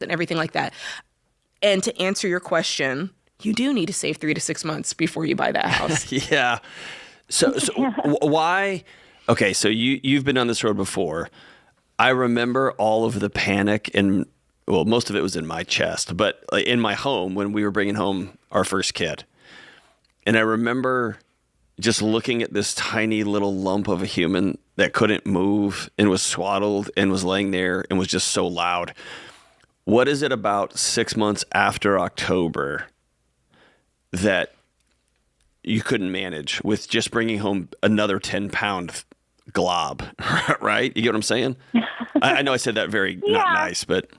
and everything like that. And to answer your question, you do need to save 3 to 6 months before you buy that house. Yeah. So why? Okay, so you've been on this road before. I remember all of the panic and, well, most of it was in my chest, but in my home when we were bringing home our first kid. And I remember just looking at this tiny little lump of a human that couldn't move and was swaddled and was laying there and was just so loud. What is it about 6 months after October that you couldn't manage with just bringing home another 10-pound glob, right? You get what I'm saying? I know I said that very not nice, but...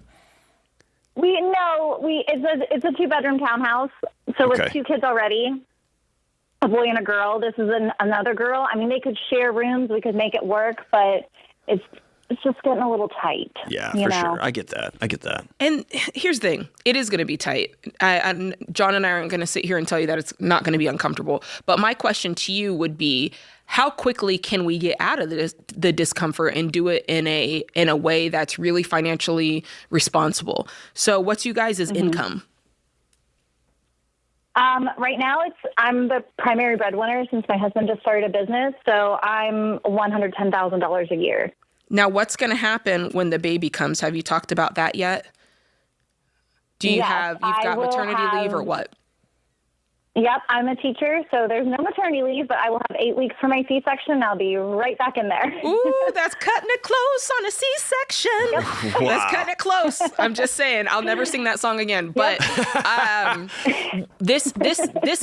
It's a 2-bedroom townhouse, so with 2 kids already, a boy and a girl. This is another girl. I mean, they could share rooms. We could make it work, but it's just getting a little tight. Yeah, for sure. I get that. And here's the thing. It is going to be tight. John and I aren't going to sit here and tell you that it's not going to be uncomfortable. But my question to you would be, how quickly can we get out of the discomfort and do it in a way that's really financially responsible? So what's you guys' income? Right now, I'm the primary breadwinner since my husband just started a business. So I'm $110,000 a year. Now, what's going to happen when the baby comes? Have you talked about that yet? You've got maternity leave or what? Yep, I'm a teacher, so there's no maternity leave, but I will have 8 weeks for my C-section, and I'll be right back in there. Ooh, that's cutting it close on a C-section. Yep. Wow. That's cutting it close. I'm just saying, I'll never sing that song again. But this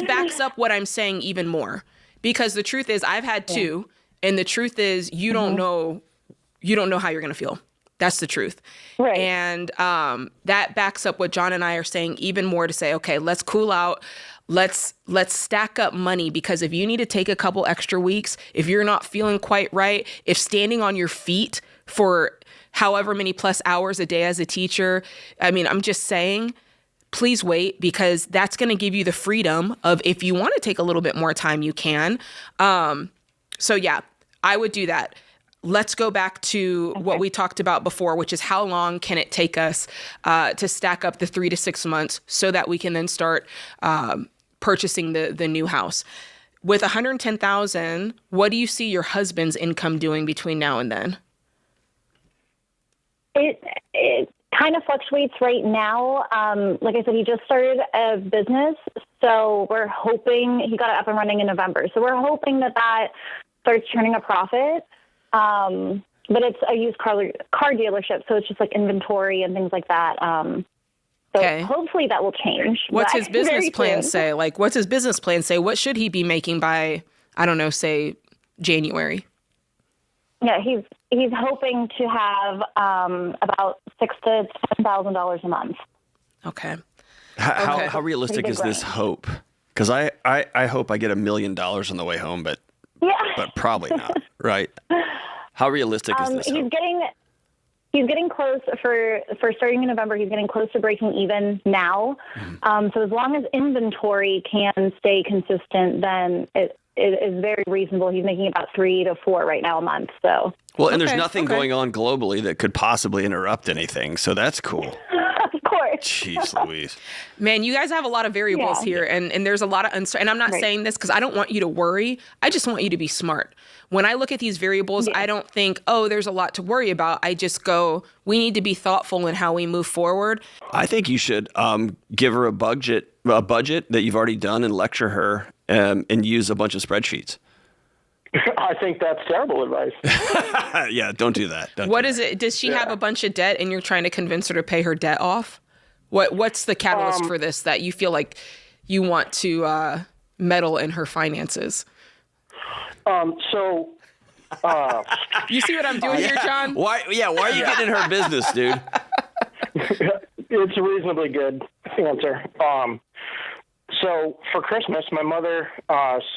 backs up what I'm saying even more, because the truth is, I've had 2, and the truth is, you don't know how you're going to feel. That's the truth. Right. And that backs up what John and I are saying even more, to say, okay, let's cool out. Let's stack up money, because if you need to take a couple extra weeks, if you're not feeling quite right, if standing on your feet for however many plus hours a day as a teacher, I mean, I'm just saying, please wait, because that's going to give you the freedom of, if you want to take a little bit more time, you can. So yeah, I would do that. Let's go back to what we talked about before, which is how long can it take us to stack up the 3 to 6 months so that we can then start purchasing the new house. With $110,000, what do you see your husband's income doing between now and then? It kind of fluctuates right now. Like I said, he just started a business, so we're hoping he got it up and running in November. So we're hoping that starts turning a profit. But it's a used car dealership, so it's just like inventory and things like that. So hopefully that will change. What's his business plan say? Like, what's his business plan say? What should he be making by, I don't know, say January? Yeah, he's hoping to have about $6,000 to $10,000 a month. Okay. How realistic is this hope? Because I hope I get $1 million on the way home, but probably not, right? How realistic is this hope? He's getting close for starting in November. He's getting close to breaking even now. So as long as inventory can stay consistent, then it is very reasonable. He's making about 3 to 4 right now a month. So and there's nothing going on globally that could possibly interrupt anything. So that's cool. Of course. Jeez Louise. Man, you guys have a lot of variables here, and there's a lot of uncertainty. And I'm not saying this because I don't want you to worry. I just want you to be smart. When I look at these variables, I don't think, there's a lot to worry about. I just go, we need to be thoughtful in how we move forward. I think you should give her a budget that you've already done and lecture her and use a bunch of spreadsheets. I think that's terrible advice. Yeah, don't do that. What is it? Does she have a bunch of debt and you're trying to convince her to pay her debt off? What's the catalyst for this, that you feel like you want to meddle in her finances? You see what I'm doing here, John? Why are you getting in her business, dude? It's a reasonably good answer. So for Christmas, my mother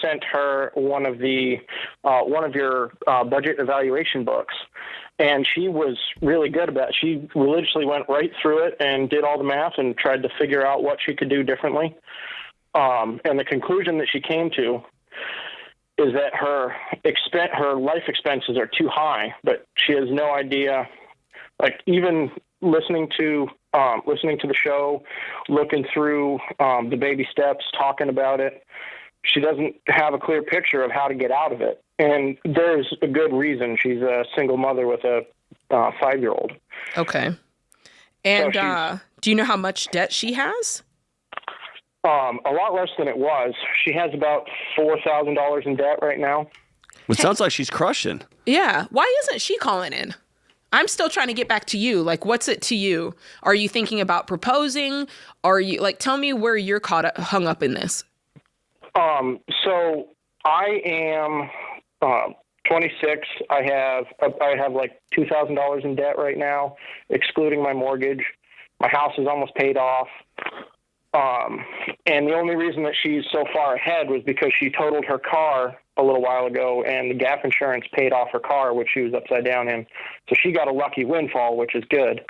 sent her one of your budget evaluation books, and she was really good about it. She religiously went right through it and did all the math and tried to figure out what she could do differently. And the conclusion that she came to is that her life expenses are too high, but she has no idea. Like, even listening to listening to the show, looking through the baby steps, talking about it. She doesn't have a clear picture of how to get out of it. And there's a good reason. She's a single mother with a 5-year-old. Okay. And So do you know how much debt she has? a lot less than it was. She has about $4,000 in debt right now. Well, it sounds like she's crushing. Yeah. Why isn't she calling in? I'm still trying to get back to you. Like, what's it to you? Are you thinking about proposing? Are you tell me where you're hung up in this? So I am 26. I have like $2,000 in debt right now, excluding my mortgage. My house is almost paid off. And the only reason that she's so far ahead was because she totaled her car a little while ago, and the gap insurance paid off her car, which she was upside down in. So she got a lucky windfall, which is good.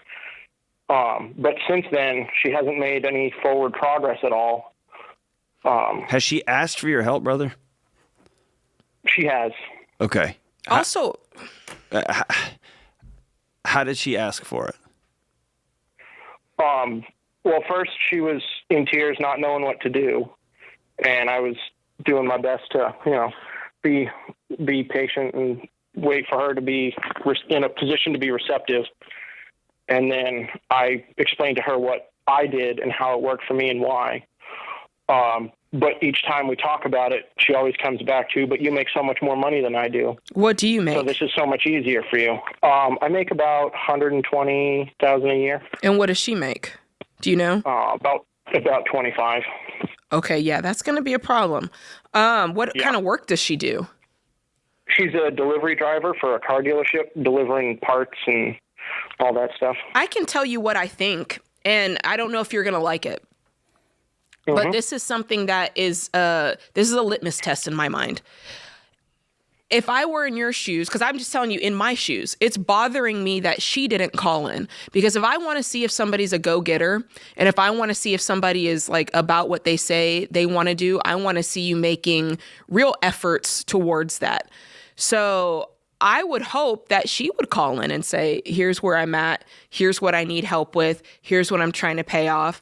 But since then, she hasn't made any forward progress at all. Has she asked for your help, brother? She has. Okay. Also, How did she ask for it? Well, first she was in tears, not knowing what to do. And I was doing my best to, be patient and wait for her to be in a position to be receptive. And then I explained to her what I did and how it worked for me and why. But each time we talk about it, she always comes back to, but you make so much more money than I do. what do you make? So this is so much easier for you. I make about $120,000 a year. And what does she make? Do you know? About 25. Okay, yeah, that's going to be a problem. What kind of work does she do? She's a delivery driver for a car dealership, delivering parts and all that stuff. I can tell you what I think, and I don't know if you're going to like it. But this is something that is this is a litmus test in my mind. If I were in your shoes, because I'm just telling you, in my shoes, it's bothering me that she didn't call in. Because if I want to see if somebody's a go-getter, and if I want to see if somebody is like about what they say they want to do, I want to see you making real efforts towards that. So I would hope that she would call in and say, here's where I'm at, here's what I need help with, here's what I'm trying to pay off.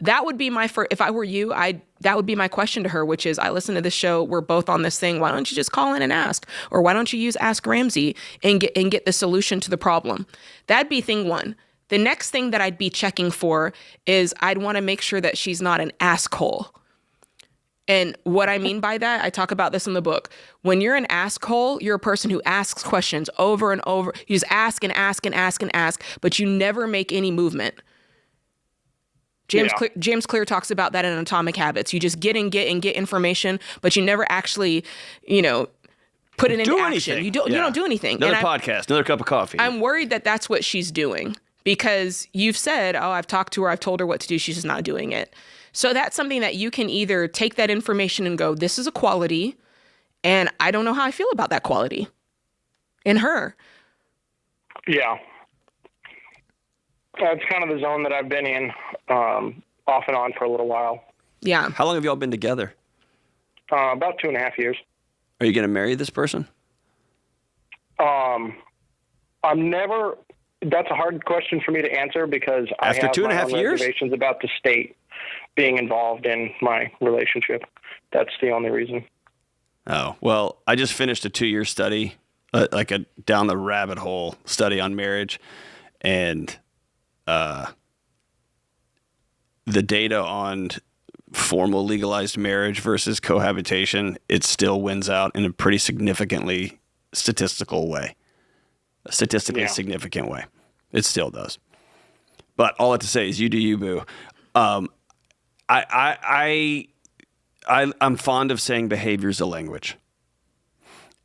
That would be my if I were you, that would be my question to her, which is, I listen to this show, we're both on this thing, why don't you just call in and ask? Or why don't you use Ask Ramsey and get the solution to the problem? That'd be thing one. The next thing that I'd be checking for is I'd want to make sure that she's not an asshole. And what I mean by that, I talk about this in the book. When you're an asshole, you're a person who asks questions over and over. You just ask and ask and ask and ask, but you never make any movement. James Clear talks about that in Atomic Habits. You just get information, but you never actually, put it into action. Anything. You don't do anything. Another podcast, another cup of coffee. I'm worried that that's what she's doing, because you've said, oh, I've talked to her, I've told her what to do, she's just not doing it. So that's something that you can either take that information and go, this is a quality, and I don't know how I feel about that quality in her. Yeah. That's kind of the zone that I've been in off and on for a little while. Yeah. How long have y'all been together? About 2.5 years. Are you going to marry this person? That's a hard question for me to answer, because After I have 2.5 my years? reservations about the state being involved in my relationship. That's the only reason. Oh, well, I just finished a 2-year study, like a down the rabbit hole study on marriage, and the data on formal legalized marriage versus cohabitation, it still wins out in a pretty statistically significant way. It still does. But all I have to say is, you do you, boo. I'm fond of saying behavior's a language.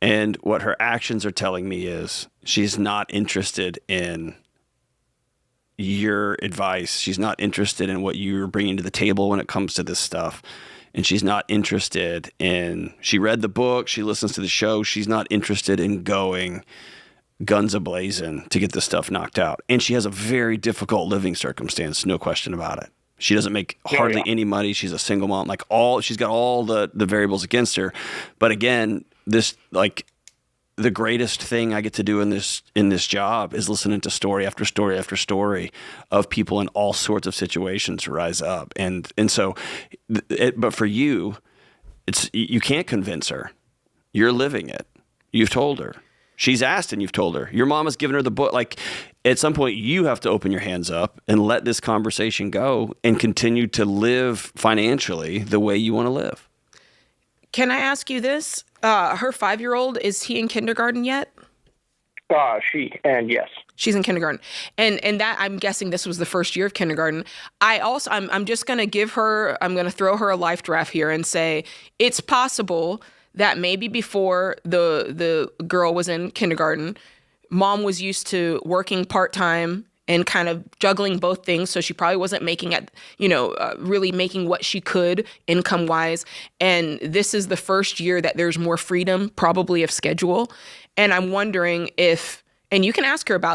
And what her actions are telling me is she's not interested in your advice. She's not interested in what you're bringing to the table when it comes to this stuff. And she's not interested in, she read the book, she listens to the show. She's not interested in going guns a-blazing to get this stuff knocked out. And she has a very difficult living circumstance, no question about it. She doesn't make hardly any money. She's a single mom. She's got all the variables against her. But again, this, the greatest thing I get to do in this job is listening to story after story after story of people in all sorts of situations rise up. And so, but for you, you can't convince her. You're living it. You've told her. She's asked and you've told her. Your mom has given her the book. Like, at some point, you have to open your hands up and let this conversation go and continue to live financially the way you want to live. Can I ask you this? Her 5-year-old, is he in kindergarten yet? Yes. She's in kindergarten. And that, I'm guessing this was the first year of kindergarten. I'm just going to I'm going to throw her a life draft here and say, it's possible that maybe before the girl was in kindergarten, mom was used to working part-time and kind of juggling both things. So she probably wasn't making really making what she could income-wise. And this is the first year that there's more freedom, probably of schedule. And I'm wondering and you can ask her about